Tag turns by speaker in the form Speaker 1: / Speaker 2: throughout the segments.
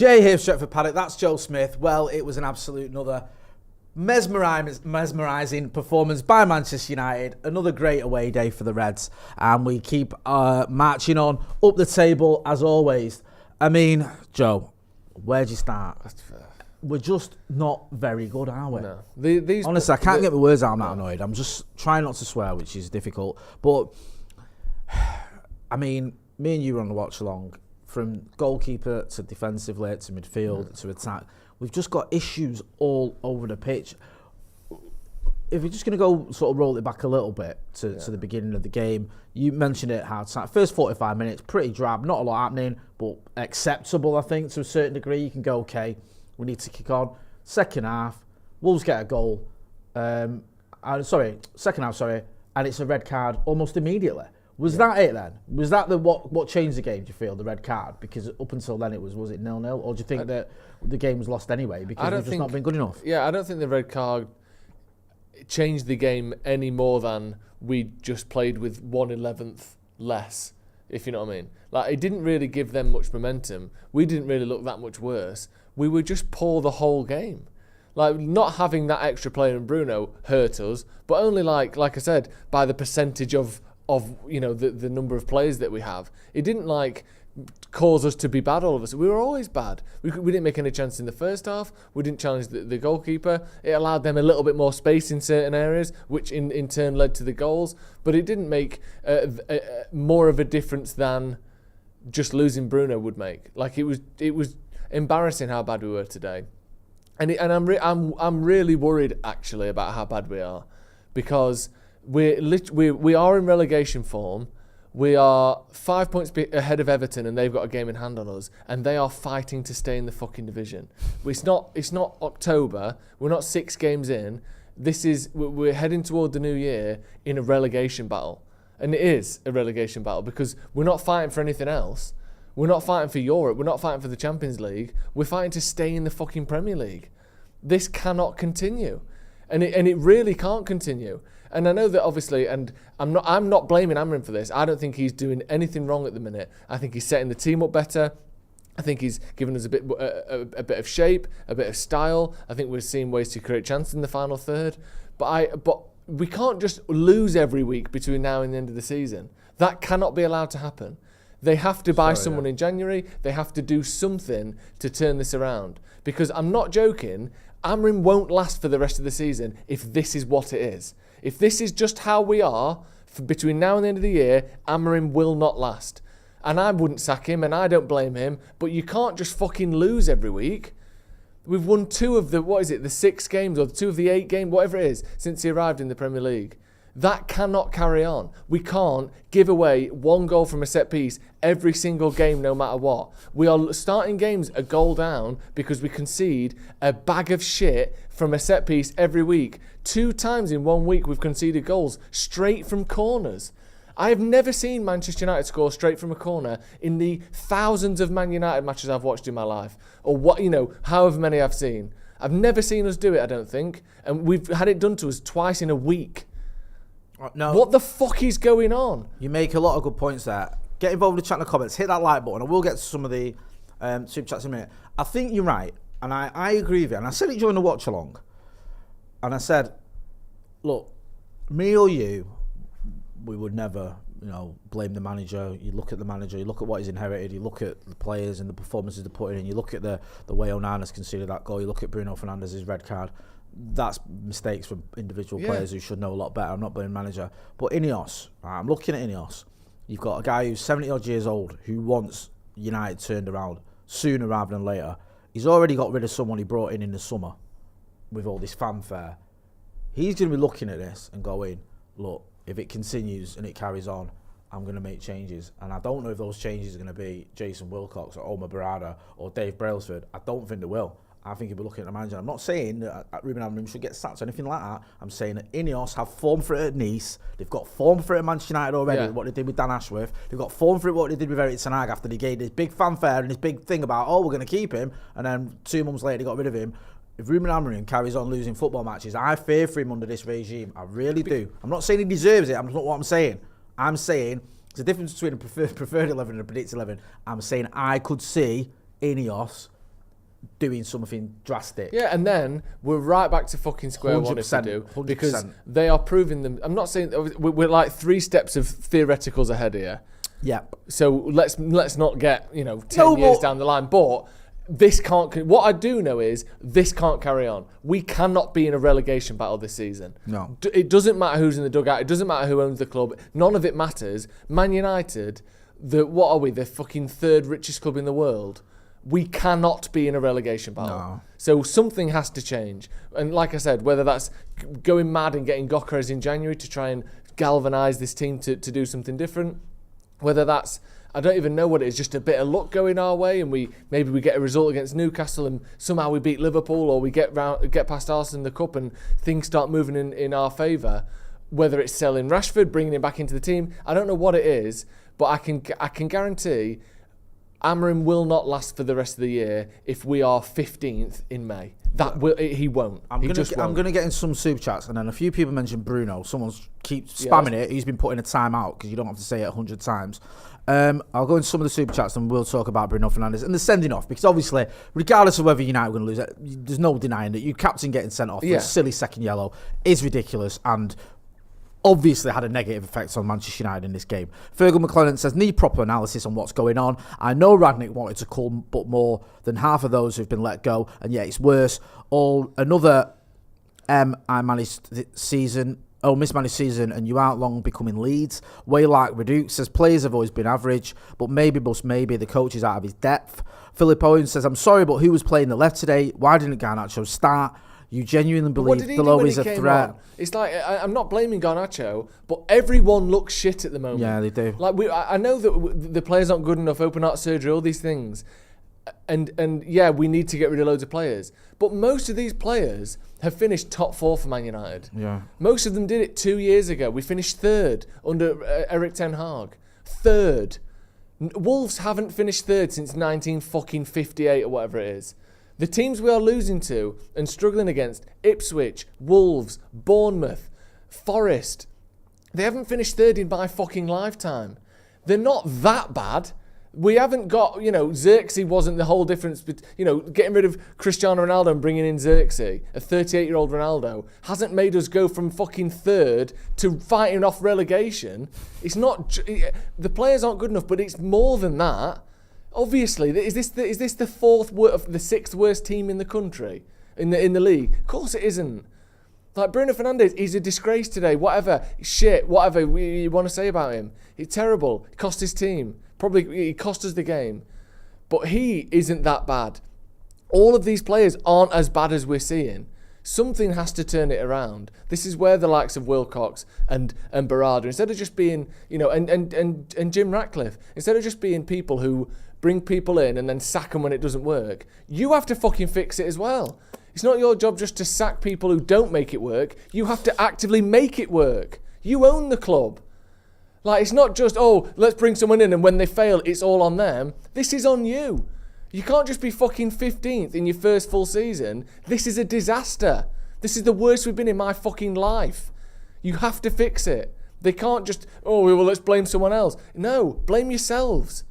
Speaker 1: Jay here, Stretford, Paddock. That's Joe Smith. Well, it was an absolute another mesmerising performance by Manchester United. Another great away day for the Reds. And we keep marching on up the table as always. I mean, Joe, where'd you start? We're just not very good, are we?
Speaker 2: No.
Speaker 1: Honestly, I can't get my words out. I'm not annoyed. I'm just trying not to swear, which is difficult. But, I mean, me and you were on the watch along. From goalkeeper to defensively to midfield to attack, we've just got issues all over the pitch. If we're just going to go sort of roll it back a little bit to the beginning of the game, you mentioned it hard. First 45 minutes, pretty drab, not a lot happening, but acceptable, I think, to a certain degree. You can go, okay, we need to kick on. Second half, Wolves get a goal. Second half, and it's a red card almost immediately. Was that it then? Was that what changed the game, do you feel, the red card? Because up until then was it 0-0? Or do you think that the game was lost anyway because we've just not been good enough?
Speaker 2: Yeah, I don't think the red card changed the game any more than we just played with 1/11th less, if you know what I mean. Like, it didn't really give them much momentum. We didn't really look that much worse. We were just poor the whole game. Like, not having that extra player in Bruno hurt us, but only like I said, by the percentage of the number of players that we have. It didn't cause us to be bad all of us. We were always bad. We didn't make any chance in the first half. We didn't challenge the goalkeeper. It allowed them a little bit more space in certain areas, which in turn led to the goals. But it didn't make more of a difference than just losing Bruno would make. Like, it was embarrassing how bad we were today, and I'm really worried actually about how bad we are, because we are in relegation form. We are 5 points ahead of Everton, and they've got a game in hand on us, and they are fighting to stay in the fucking division. It's not October. We're not 6 games in. We're heading toward the new year in a relegation battle, and it is a relegation battle because we're not fighting for anything else. We're not fighting for Europe. We're not fighting for the Champions League. We're fighting to stay in the fucking Premier League. This cannot continue, and it really can't continue. And I know that obviously, and I'm not blaming Amrin for this. I don't think he's doing anything wrong at the minute. I think he's setting the team up better. I think he's given us a bit of shape, a bit of style. I think we're seeing ways to create chances in the final third. But we can't just lose every week between now and the end of the season. That cannot be allowed to happen. They have to buy someone in January. They have to do something to turn this around. Because I'm not joking, Amrin won't last for the rest of the season if this is what it is. If this is just how we are between now and the end of the year, Amrin will not last. And I wouldn't sack him, and I don't blame him, but you can't just fucking lose every week. We've won 2 of the 6 games, or 2 of the 8 games, whatever it is, since he arrived in the Premier League. That cannot carry on. We can't give away 1 goal from a set piece every single game, no matter what. We are starting games a goal down because we concede a bag of shit from a set piece every week. 2 times in 1 week we've conceded goals straight from corners. I have never seen Manchester United score straight from a corner in the thousands of Man United matches I've watched in my life, or however many I've seen. I've never seen us do it, I don't think, and we've had it done to us twice in a week.
Speaker 1: No.
Speaker 2: What the fuck is going on?
Speaker 1: You make a lot of good points there. Get involved in the chat in the comments. Hit that like button. I will get to some of the super chats in a minute. I think you're right, and I agree with you. And I said it during the watch along. And I said, look, me or you, we would never, blame the manager. You look at the manager, you look at what he's inherited, you look at the players and the performances they're putting in, you look at the way Onana's conceded that goal, you look at Bruno Fernandez's red card. That's mistakes from individual players who should know a lot better. I'm not blaming manager. But INEOS, I'm looking at INEOS. You've got a guy who's 70 odd years old who wants United turned around sooner rather than later. He's already got rid of someone he brought in the summer with all this fanfare. He's going to be looking at this and going, look, if it continues and it carries on, I'm going to make changes. And I don't know if those changes are going to be Jason Wilcox or Omar Barada or Dave Brailsford. I don't think they will. I think he'll be looking at the manager. I'm not saying that Ruben Amorim should get sacked or anything like that. I'm saying that INEOS have form for it at Nice. They've got form for it at Manchester United already, what they did with Dan Ashworth. They've got form for it what they did with Erik ten Hag after they gave this big fanfare and this big thing about, we're going to keep him. And then 2 months later, they got rid of him. If Ruben Amorim carries on losing football matches, I fear for him under this regime. I really do. I'm not saying he deserves it. That's not what I'm saying. I'm saying there's a difference between a preferred 11 and a predicted 11. I'm saying I could see INEOS doing something drastic.
Speaker 2: Yeah, and then we're right back to fucking square one if we do.
Speaker 1: 100%.
Speaker 2: Because they are proving them. I'm not saying we're like 3 steps of theoreticals ahead here.
Speaker 1: Yeah.
Speaker 2: So let's not get 10 years down the line. But this can't. What I do know is this can't carry on. We cannot be in a relegation battle this season.
Speaker 1: No.
Speaker 2: It doesn't matter who's in the dugout. It doesn't matter who owns the club. None of it matters. Man United, what are we? The fucking 3rd richest club in the world. We cannot be in a relegation battle.
Speaker 1: No.
Speaker 2: So something has to change. And like I said, whether that's going mad and getting Gyökeres in January to try and galvanise this team to do something different, whether that's, I don't even know what it is, just a bit of luck going our way and maybe we get a result against Newcastle and somehow we beat Liverpool, or we get past Arsenal in the Cup and things start moving in our favour. Whether it's selling Rashford, bringing him back into the team, I don't know what it is, but I can guarantee Amorim will not last for the rest of the year if we are 15th in May. He won't. I'm going
Speaker 1: to get in some super chats, and then a few people mentioned Bruno. Someone keeps spamming it. He's been putting a time out because you don't have to say it 100 times. I'll go in some of the super chats and we'll talk about Bruno Fernandez and the sending off, because obviously, regardless of whether United are going to lose it, there's no denying that your captain getting sent off for a silly second yellow is ridiculous and obviously had a negative effect on Manchester United in this game. Fergal McClellan says, need proper analysis on what's going on. I know Rangnick wanted to call, but more than half of those who've been let go, and yet it's worse. Another mismanaged season, and you aren't long becoming Leeds. Way like Reduc says, players have always been average, but maybe the coach is out of his depth. Philip Owen says, I'm sorry, but who was playing the left today? Why didn't Garnacho start? You genuinely believe Below is a threat?
Speaker 2: On? It's like, I'm not blaming Garnacho, but everyone looks shit at the moment.
Speaker 1: Yeah, they do.
Speaker 2: Like I know that the players aren't good enough, open heart surgery, all these things. And yeah, we need to get rid of loads of players. But most of these players have finished top 4 for Man United. Yeah. Most of them did it 2 years ago. We finished 3rd under Erik ten Hag. 3rd. Wolves haven't finished 3rd since 1958 or whatever it is. The teams we are losing to and struggling against, Ipswich, Wolves, Bournemouth, Forest, they haven't finished 3rd in my fucking lifetime. They're not that bad. We haven't got, Xerxes wasn't the whole difference. But, getting rid of Cristiano Ronaldo and bringing in Xerxes, a 38-year-old Ronaldo, hasn't made us go from fucking 3rd to fighting off relegation. It's not, the players aren't good enough, but it's more than that. Obviously, is this the 6th worst team in the country, in the league? Of course it isn't. Like Bruno Fernandez, he's a disgrace today. Whatever you want to say about him, it's terrible. He cost his team. Probably he cost us the game, but he isn't that bad. All of these players aren't as bad as we're seeing. Something has to turn it around. This is where the likes of Wilcox and Berardi, instead of just being, and Jim Ratcliffe, instead of just being people who bring people in and then sack them when it doesn't work, you have to fucking fix it as well. It's not your job just to sack people who don't make it work. You have to actively make it work. You own the club. Like, it's not just, let's bring someone in and when they fail, it's all on them. This is on you. You can't just be fucking 15th in your first full season. This is a disaster. This is the worst we've been in my fucking life. You have to fix it. They can't just, let's blame someone else. No, blame yourselves.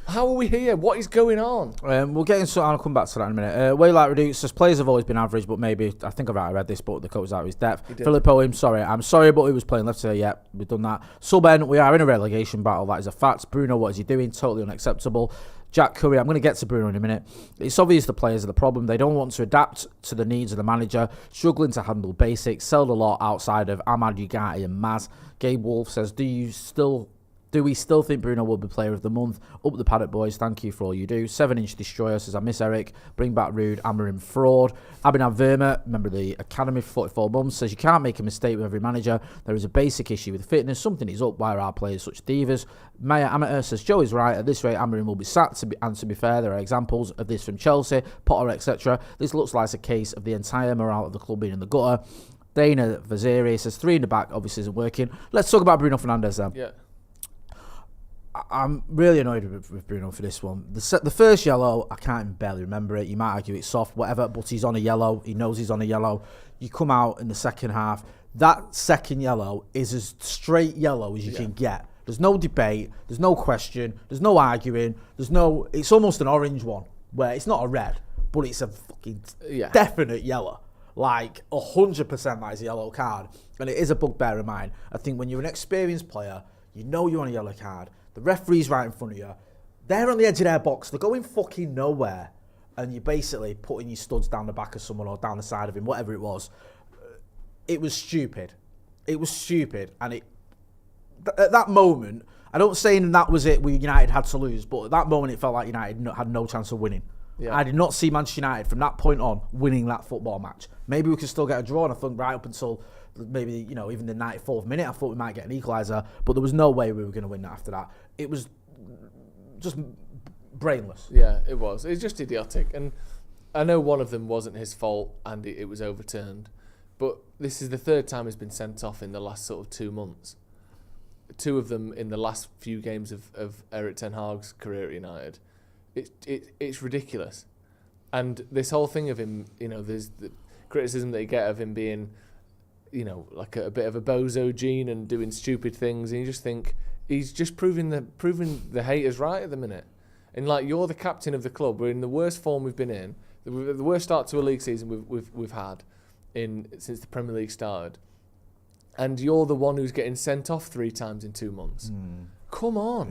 Speaker 2: How are we here? What is going on?
Speaker 1: We'll get into. I'll come back to that in a minute. Way like Reduc says, players have always been average, but maybe, I think I've already read this, but the coach is out of his depth. Philip Owen, I'm sorry, but he was playing left today. Yeah, we've done that. Subben, we are in a relegation battle. That is a fact. Bruno, what is he doing? Totally unacceptable. Jack Curry, I'm going to get to Bruno in a minute. It's obvious the players are the problem. They don't want to adapt to the needs of the manager, struggling to handle basics, sell a lot outside of Ahmad Ugarte and Maz. Gabe Wolf says, do we still think Bruno will be player of the month? Up the Paddock boys, thank you for all you do. 7-inch Destroyer says, I miss Eric. Bring back Rude, Amorim fraud. Abhinav Verma, member of the Academy for 44 months, says, you can't make a mistake with every manager. There is a basic issue with fitness. Something is up. Why are our players such divas? Maya Amateur says, Joe is right. At this rate, Amorim will be sacked. And to be fair, there are examples of this from Chelsea, Potter, etc. This looks like a case of the entire morale of the club being in the gutter. Dana Vaziri says, 3 in the back obviously isn't working. Let's talk about Bruno Fernandez then.
Speaker 2: Yeah.
Speaker 1: I'm really annoyed with Bruno for this one. The first yellow, I can't even barely remember it. You might argue it's soft, whatever, but he's on a yellow. He knows he's on a yellow. You come out in the second half. That second yellow is as straight yellow as you can get. There's no debate. There's no question. There's no arguing. It's almost an orange one, where it's not a red, but it's a fucking definite yellow. Like 100% that is a yellow card, and it is a bugbear of mine. I think when you're an experienced player, you know you're on a yellow card. The referee's right in front of you. They're on the edge of their box. They're going fucking nowhere, and you're basically putting your studs down the back of someone or down the side of him, whatever it was. It was stupid. It was stupid, and at that moment, I don't say that was it. United had to lose, but at that moment, it felt like United had no chance of winning. Yeah. I did not see Manchester United from that point on winning that football match. Maybe we could still get a draw, and I think right up until maybe even the 94th minute, I thought we might get an equaliser, but there was no way we were going to win that after that. It was just brainless.
Speaker 2: Yeah, it was. It was just idiotic, and I know one of them wasn't his fault, and it was overturned. But this is the third time he's been sent off in the last sort of 2 months. 2 of them in the last few games of Erik ten Hag's career at United. It's ridiculous. And this whole thing of him, there's the criticism that you get of him being, like a bit of a bozo gene and doing stupid things, and you just think he's just proving the haters right at the minute. And like, you're the captain of the club. We're in the worst form we've been in, the worst start to a league season we've had since the Premier League started, and you're the one who's getting sent off 3 times in 2 months. Come on.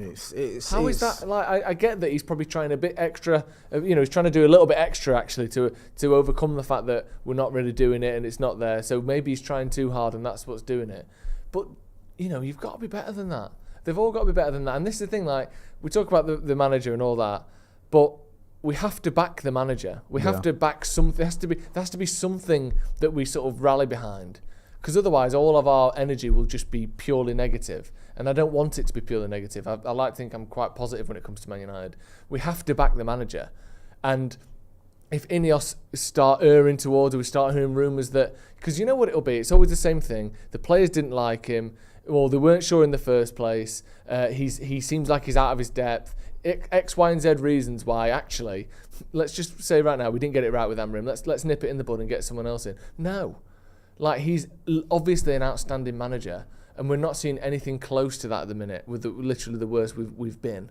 Speaker 2: How is that? Like, I get that he's probably trying a bit extra. He's trying to do a little bit extra actually to overcome the fact that we're not really doing it and it's not there. So maybe he's trying too hard and that's what's doing it. But you've got to be better than that. They've all got to be better than that. And this is the thing. Like, we talk about the manager and all that, but we have to back the manager. We have to back something. There has to be something that we sort of rally behind. Because otherwise, all of our energy will just be purely negative. And I don't want it to be purely negative. I like to think I'm quite positive when it comes to Man United. We have to back the manager. And if INEOS start erring towards, or we start hearing rumours that... Because you know what it'll be? It's always the same thing. The players didn't like him. Well, they weren't sure in the first place. He seems like he's out of his depth. X, Y, and Z reasons why, actually, let's just say right now, we didn't get it right with Amorim. Let's nip it in the bud and get someone else in. No. Like, he's obviously an outstanding manager, and we're not seeing anything close to that at the minute, with literally the worst we've been.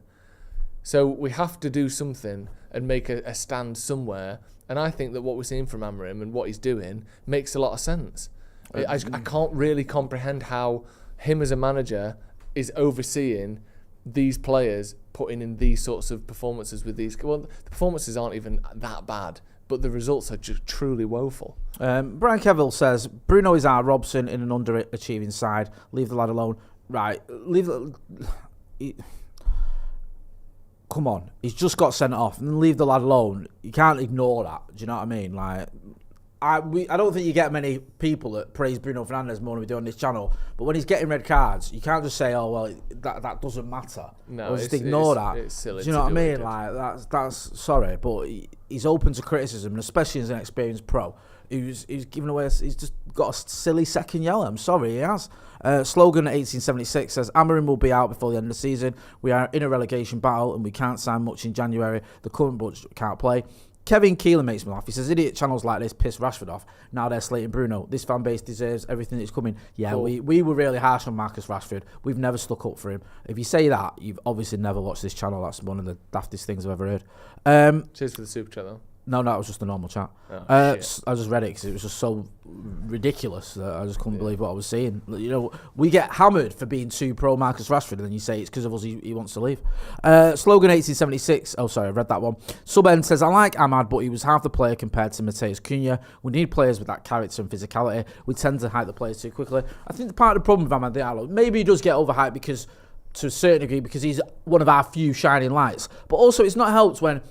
Speaker 2: So we have to do something and make a stand somewhere, and I think that what we're seeing from Amorim and what he's doing makes a lot of sense. I can't really comprehend how him as a manager is overseeing these players putting in these sorts of performances with these... Well, the performances aren't even that bad, but the results are just truly woeful.
Speaker 1: Brian Kevill says, Bruno is our Robson in an underachieving side. Leave the lad alone. Right. Come on. He's just got sent off. And leave the lad alone. You can't ignore that. Do you know what I mean? Like, I don't think you get many people that praise Bruno Fernandez more than we do on this channel. But when he's getting red cards, you can't just say, "Oh well, that doesn't matter." No, or just ignore that.
Speaker 2: It's silly.
Speaker 1: Do you know what I mean? Like that's sorry, but he's open to criticism, and especially as an experienced pro. He's given away. He's just got a silly second yellow. I'm sorry, he has. Slogan 1876 says, Amorim will be out before the end of the season. We are in a relegation battle and we can't sign much in January. The current bunch can't play. Kevin Keelan makes me laugh. He says, idiot channels like this piss Rashford off. Now they're slating Bruno. This fan base deserves everything that's coming. Yeah, cool. we were really harsh on Marcus Rashford. We've never stuck up for him. If you say that, you've obviously never watched this channel. That's one of the daftest things I've ever heard.
Speaker 2: Cheers for the super chat, though.
Speaker 1: No, it was just a normal chat. I just read it because it was just so ridiculous that I just couldn't believe what I was seeing. You know, we get hammered for being too pro Marcus Rashford, and then you say it's because of us he wants to leave. Slogan 1876. Oh, sorry, I read that one. Subend says, I like Ahmad, but he was half the player compared to Mateus Cunha. We need players with that character and physicality. We tend to hype the players too quickly. I think part of the problem with Ahmad Diallo, maybe he does get overhyped because, to a certain degree, because he's one of our few shining lights. But also, it's not helped when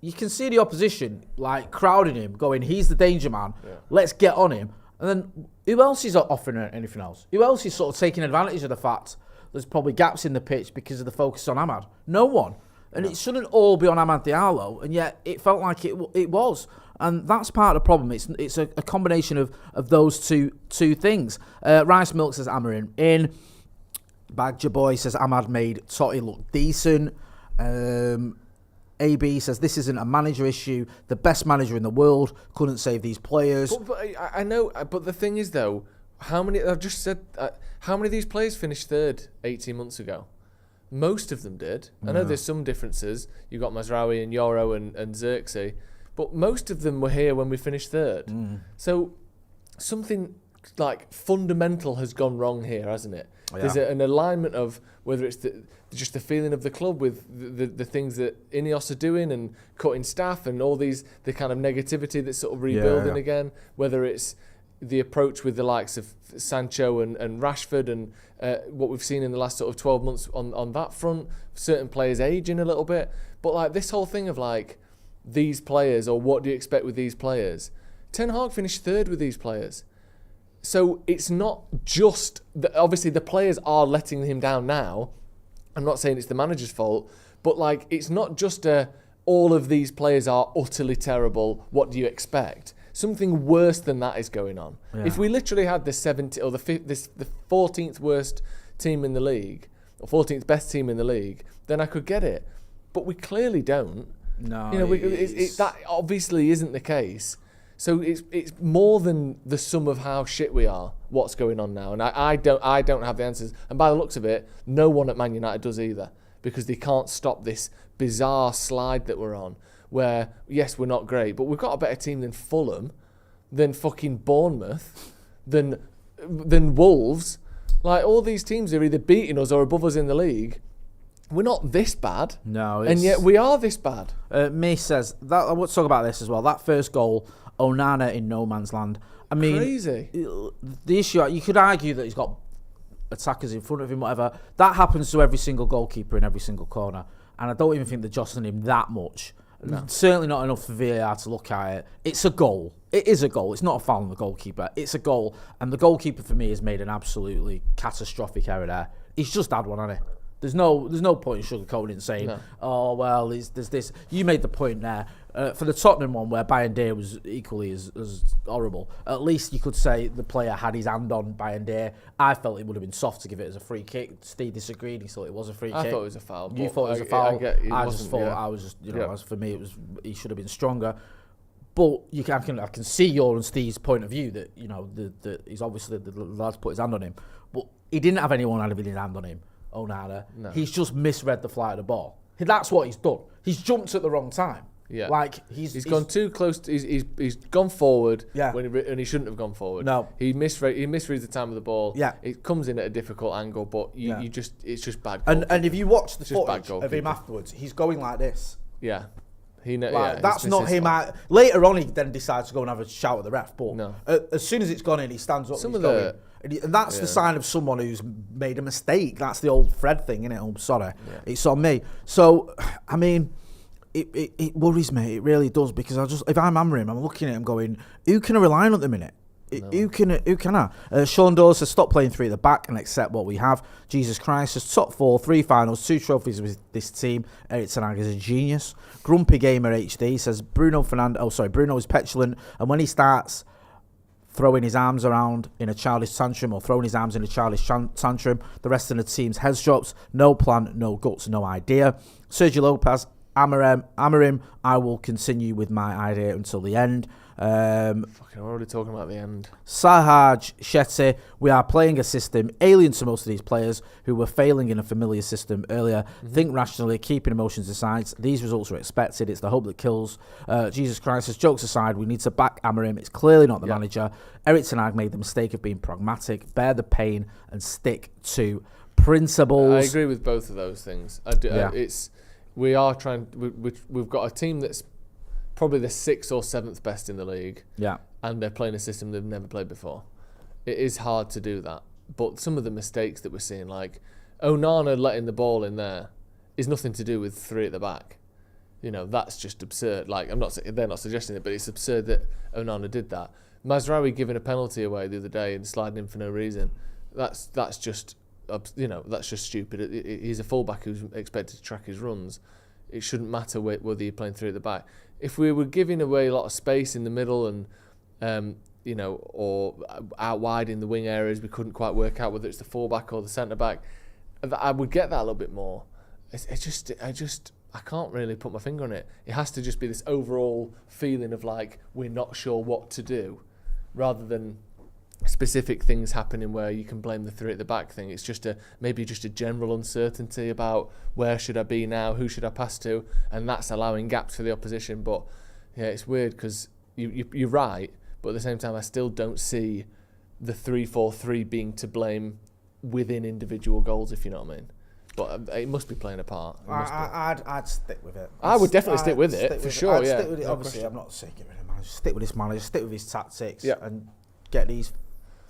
Speaker 1: you can see the opposition like crowding him, going, he's the danger man, let's get on him. And then who else is offering anything else? Who else is sort of taking advantage of the fact there's probably gaps in the pitch because of the focus on Ahmad? No one. And it shouldn't all be on Ahmad Diallo, and yet it felt like it was. And that's part of the problem. It's a combination of those two things. Rice Milk says Amorim in. Badger Boy says Ahmad made Totti look decent. AB says this isn't a manager issue. The best manager in the world couldn't save these players.
Speaker 2: But I know. But the thing is, though, how many? I've just said how many of these players finished third 18 months ago? Most of them did. I know there's some differences. You've got Mazraoui and Yoro and Xerxes, but most of them were here when we finished third. So something like fundamental has gone wrong here, hasn't it?
Speaker 1: Yeah.
Speaker 2: There's an alignment of whether it's just the feeling of the club with the things that INEOS are doing and cutting staff and all the kind of negativity that's sort of rebuilding again, whether it's the approach with the likes of Sancho and Rashford and what we've seen in the last sort of 12 months on that front, certain players aging a little bit. But like this whole thing of like these players, or what do you expect with these players? Ten Hag finished third with these players. So it's not just obviously the players are letting him down now. I'm not saying it's the manager's fault, but like it's not just all of these players are utterly terrible. What do you expect? Something worse than that is going on. Yeah. If we literally had the 70 or the 14th worst team in the league, or 14th best team in the league, then I could get it. But we clearly don't.
Speaker 1: No,
Speaker 2: that obviously isn't the case. So it's more than the sum of how shit we are. What's going on now? And I don't have the answers. And by the looks of it, no one at Man United does either, because they can't stop this bizarre slide that we're on. Where yes, we're not great, but we've got a better team than Fulham, than fucking Bournemouth, than Wolves. Like all these teams are either beating us or above us in the league. We're not this bad.
Speaker 1: No,
Speaker 2: and yet we are this bad.
Speaker 1: May says that I want to talk about this as well. That first goal, Onana in no man's land. I mean,
Speaker 2: crazy.
Speaker 1: The issue, you could argue that he's got attackers in front of him, whatever. That happens to every single goalkeeper in every single corner, and I don't even think they're jostling him that much. No. Certainly not enough for VAR to look at it. It's a goal. It is a goal. It's not a foul on the goalkeeper. It's a goal, and the goalkeeper for me has made an absolutely catastrophic error there. He's just had one, hasn't he? There's no point in sugarcoating and saying, oh, well, there's this. You made the point there. For the Tottenham one, where Bayern was equally as horrible, at least you could say the player had his hand on Bayern. I felt it would have been soft to give it as a free kick. Steve disagreed. He thought it was a free kick.
Speaker 2: I thought it was a foul.
Speaker 1: You thought it was a foul. I just thought
Speaker 2: yeah.
Speaker 1: I was just, as for me, it was he should have been stronger. But I can see your and Steve's point of view that that he's obviously the lad's put his hand on him, but he didn't have anyone having his hand on him. Onana. No. He's just misread the flight of the ball. That's what he's done. He's jumped at the wrong time.
Speaker 2: Yeah,
Speaker 1: like
Speaker 2: he's gone too close. He's gone forward.
Speaker 1: Yeah.
Speaker 2: when he shouldn't have gone forward.
Speaker 1: No,
Speaker 2: he misreads the time of the ball.
Speaker 1: Yeah,
Speaker 2: it comes in at a difficult angle, but it's just bad.
Speaker 1: And if you watch the footage of him afterwards, he's going like this.
Speaker 2: Yeah.
Speaker 1: That's not him. Later on, he then decides to go and have a shout at the ref. But as soon as it's gone in, he stands up. And that's the sign of someone who's made a mistake. That's the old Fred thing, isn't it? Oh, sorry, it's on me. So, I mean, it worries me. It really does, because if I'm hammering him, I'm looking at him going, who can I rely on at the minute? No. Who can I? Sean Dawes says, stop playing three at the back and accept what we have. Jesus Christ says, top four, 3 finals, 2 trophies with this team. Eric Ten Hag is a genius. Grumpy Gamer HD says, Bruno is petulant, and when he starts throwing his arms around in a childish tantrum, or throwing his arms in a childish tantrum, the rest of the team's heads drops. No plan, no guts, no idea. Sergio Lopez, Amarim, I will continue with my idea until the end.
Speaker 2: Fucking, we're already talking about the end.
Speaker 1: Sahaj Shetty, we are playing a system alien to most of these players who were failing in a familiar system earlier. Think rationally, keeping emotions aside. These results are expected. It's the hope that kills. Jesus Christ, as jokes aside, we need to back Amarim. It's clearly not the manager. Eric Ten Hag made the mistake of being pragmatic, bear the pain, and stick to principles.
Speaker 2: I agree with both of those things. We've got a team that's probably the 6th or 7th best in the league.
Speaker 1: Yeah.
Speaker 2: And they're playing a system they've never played before. It is hard to do that. But some of the mistakes that we're seeing, like Onana letting the ball in there, is nothing to do with 3 at the back. That's just absurd. Like, they're not suggesting it, but it's absurd that Onana did that. Mazraoui giving a penalty away the other day and sliding in for no reason. That's just that's just stupid. He's a fullback who's expected to track his runs. It shouldn't matter whether you're playing 3 at the back. If we were giving away a lot of space in the middle and or out wide in the wing areas, we couldn't quite work out whether it's the fullback or the centre back, I would get that a little bit more. I can't really put my finger on it. It has to just be this overall feeling of like we're not sure what to do, rather than specific things happening where you can blame the 3 at the back thing. It's just maybe just a general uncertainty about where should I be now, who should I pass to, and that's allowing gaps for the opposition. But Yeah, it's weird because you're right, but at the same time, I still don't see the 3-4-3 being to blame within individual goals, if you know what I mean. But it must be playing a part.
Speaker 1: I'd stick with it.
Speaker 2: I would definitely stick with it, for sure,
Speaker 1: I'd
Speaker 2: yeah.
Speaker 1: stick with it. Obviously, I'm not saying get rid of manager. Stick with this manager, stick with his tactics,
Speaker 2: Yeah.
Speaker 1: and get these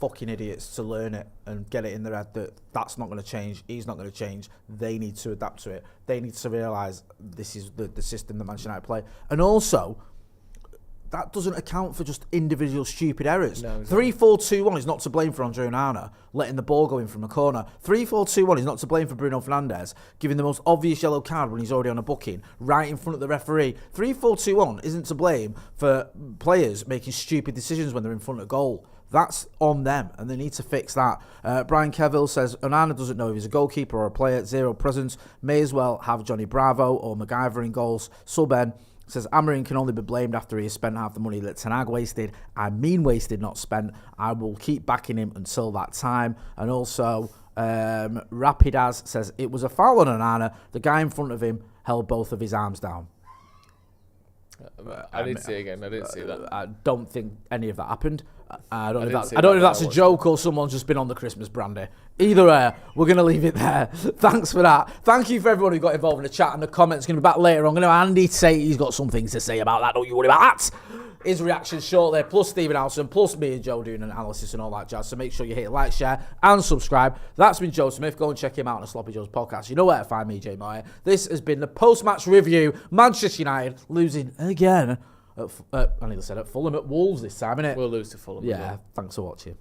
Speaker 1: fucking idiots to learn it and get it in their head that that's not going to change, he's not going to change, they need to adapt to it. They need to realise this is the system that Manchester United play. And also, that doesn't account for just individual stupid errors.
Speaker 2: No, exactly.
Speaker 1: 3-4-2-1 is not to blame for Andre Onana letting the ball go in from a corner. 3-4-2-1 is not to blame for Bruno Fernandez giving the most obvious yellow card when he's already on a booking right in front of the referee. 3-4-2-1 isn't to blame for players making stupid decisions when they're in front of goal. That's on them, and they need to fix that. Brian Kevill says, Onana doesn't know if he's a goalkeeper or a player, zero presence. May as well have Johnny Bravo or MacGyver in goals. Suben says, Amarin can only be blamed after he has spent half the money that Ten Hag wasted. I mean wasted, not spent. I will keep backing him until that time. And also, Rapidaz says, it was a foul on Onana. The guy in front of him held both of his arms down.
Speaker 2: I didn't see it again. I didn't see that.
Speaker 1: I don't think any of that happened. I don't know if that's a joke or someone's just been on the Christmas brandy. Either way, we're going to leave it there. Thanks for that. Thank you for everyone who got involved in the chat and the comments. Going to be back later on. Going to have Andy say he's got some things to say about that. Don't you worry about that. His reaction shortly, plus Stephen Alson, plus me and Joe doing an analysis and all that jazz. So make sure you hit like, share, and subscribe. That's been Joe Smith. Go and check him out on the Sloppy Joe's podcast. You know where to find me, Jay Moyer. This has been the post-match review. Manchester United losing again. I nearly said at Fulham, at Wolves this time, innit?
Speaker 2: We'll lose to Fulham.
Speaker 1: Yeah, thanks for watching.